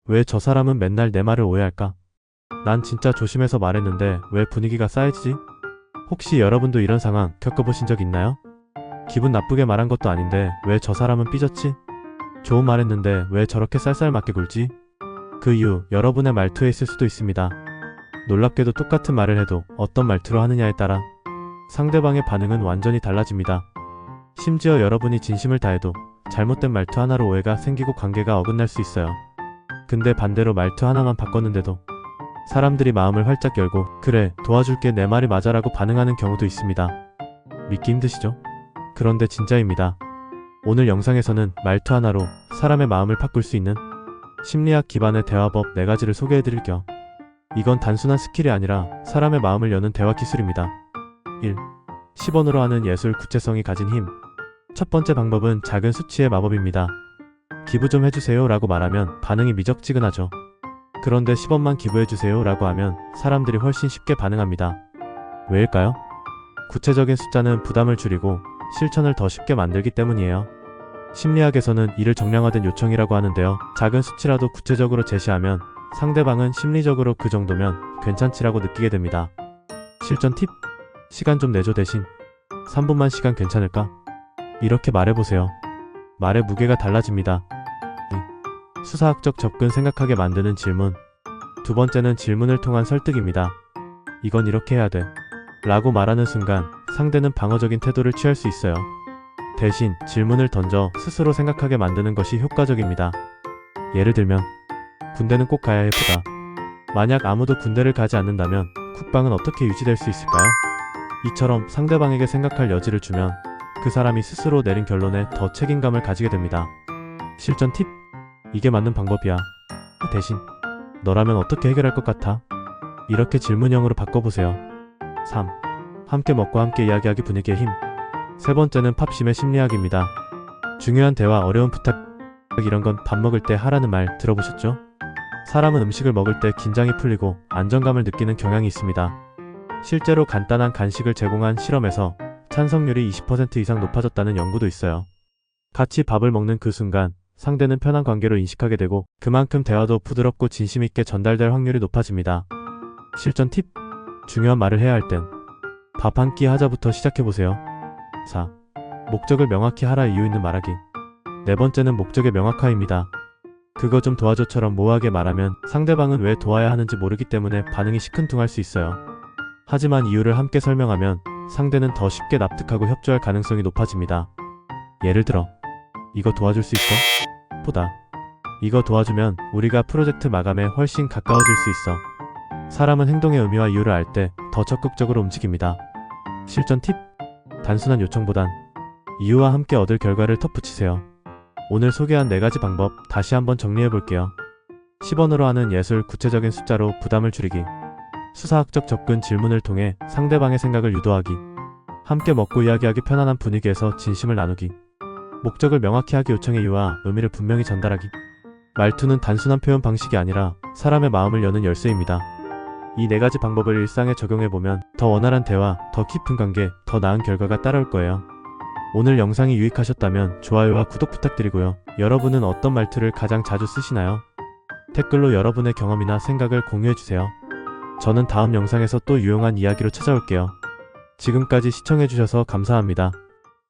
왜 저 사람은 맨날 내 말을 오해할까? 난 진짜 조심해서 말했는데 왜 분위기가 싸해지지? 혹시 여러분도 이런 상황 겪어보신 적 있나요? 기분 나쁘게 말한 것도 아닌데 왜 저 사람은 삐졌지? 좋은 말했는데 왜 저렇게 쌀쌀맞게 굴지? 그 이유 여러분의 말투에 있을 수도 있습니다. 놀랍게도 똑같은 말을 해도 어떤 말투로 하느냐에 따라 상대방의 반응은 완전히 달라집니다. 심지어 여러분이 진심을 다해도 잘못된 말투 하나로 오해가 생기고 관계가 어긋날 수 있어요. 근데 반대로 말투 하나만 바꿨는데도 사람들이 마음을 활짝 열고 그래 도와줄게 내 말이 맞아라고 반응하는 경우도 있습니다. 믿기 힘드시죠? 그런데 진짜입니다. 오늘 영상에서는 말투 하나로 사람의 마음을 바꿀 수 있는 심리학 기반의 대화법 4가지를 소개해드릴게요. 이건 단순한 스킬이 아니라 사람의 마음을 여는 대화 기술입니다. 1. 10원으로 하는 예술 구체성이 가진 힘. 첫 번째 방법은 작은 수치의 마법입니다. 기부 좀 해주세요 라고 말하면 반응이 미적지근하죠. 그런데 10원만 기부해주세요 라고 하면 사람들이 훨씬 쉽게 반응합니다. 왜일까요? 구체적인 숫자는 부담을 줄이고 실천을 더 쉽게 만들기 때문이에요. 심리학에서는 이를 정량화된 요청이라고 하는데요. 작은 수치라도 구체적으로 제시하면 상대방은 심리적으로 그 정도면 괜찮지라고 느끼게 됩니다. 실전 팁! 시간 좀 내줘 대신 3분만 시간 괜찮을까? 이렇게 말해보세요. 말의 무게가 달라집니다. 수사학적 접근 생각하게 만드는 질문. 두 번째는 질문을 통한 설득입니다. 이건 이렇게 해야 돼 라고 말하는 순간 상대는 방어적인 태도를 취할 수 있어요. 대신 질문을 던져 스스로 생각하게 만드는 것이 효과적입니다. 예를 들면 군대는 꼭 가야 해 보다. 만약 아무도 군대를 가지 않는다면 국방은 어떻게 유지될 수 있을까요? 이처럼 상대방에게 생각할 여지를 주면 그 사람이 스스로 내린 결론에 더 책임감을 가지게 됩니다. 실전 팁! 이게 맞는 방법이야. 대신 너라면 어떻게 해결할 것 같아? 이렇게 질문형으로 바꿔보세요. 3. 함께 먹고 함께 이야기하기 분위기의 힘. 세 번째는 팝심의 심리학입니다. 중요한 대화, 어려운 부탁 이런 건 밥 먹을 때 하라는 말 들어보셨죠? 사람은 음식을 먹을 때 긴장이 풀리고 안정감을 느끼는 경향이 있습니다. 실제로 간단한 간식을 제공한 실험에서 찬성률이 20% 이상 높아졌다는 연구도 있어요. 같이 밥을 먹는 그 순간 상대는 편한 관계로 인식하게 되고 그만큼 대화도 부드럽고 진심있게 전달될 확률이 높아집니다. 실전 팁! 중요한 말을 해야 할 땐 밥 한 끼 하자부터 시작해보세요. 4. 목적을 명확히 하라 이유 있는 말하기. 네 번째는 목적의 명확화입니다. 그거 좀 도와줘처럼 모호하게 말하면 상대방은 왜 도와야 하는지 모르기 때문에 반응이 시큰둥할 수 있어요. 하지만 이유를 함께 설명하면 상대는 더 쉽게 납득하고 협조할 가능성이 높아집니다. 예를 들어 이거 도와줄 수 있어? 보다 이거 도와주면 우리가 프로젝트 마감에 훨씬 가까워질 수 있어. 사람은 행동의 의미와 이유를 알 때 더 적극적으로 움직입니다. 실전 팁! 단순한 요청보단 이유와 함께 얻을 결과를 덧붙이세요. 오늘 소개한 4가지 방법 다시 한번 정리해볼게요. 10원으로 하는 예술 구체적인 숫자로 부담을 줄이기. 수사학적 접근 질문을 통해 상대방의 생각을 유도하기. 함께 먹고 이야기하기 편안한 분위기에서 진심을 나누기. 목적을 명확히 하기 요청의 이유와 의미를 분명히 전달하기. 말투는 단순한 표현 방식이 아니라 사람의 마음을 여는 열쇠입니다. 이 4가지 방법을 일상에 적용해보면 더 원활한 대화, 더 깊은 관계, 더 나은 결과가 따라올 거예요. 오늘 영상이 유익하셨다면 좋아요와 구독 부탁드리고요. 여러분은 어떤 말투를 가장 자주 쓰시나요? 댓글로 여러분의 경험이나 생각을 공유해주세요. 저는 다음 영상에서 또 유용한 이야기로 찾아올게요. 지금까지 시청해주셔서 감사합니다.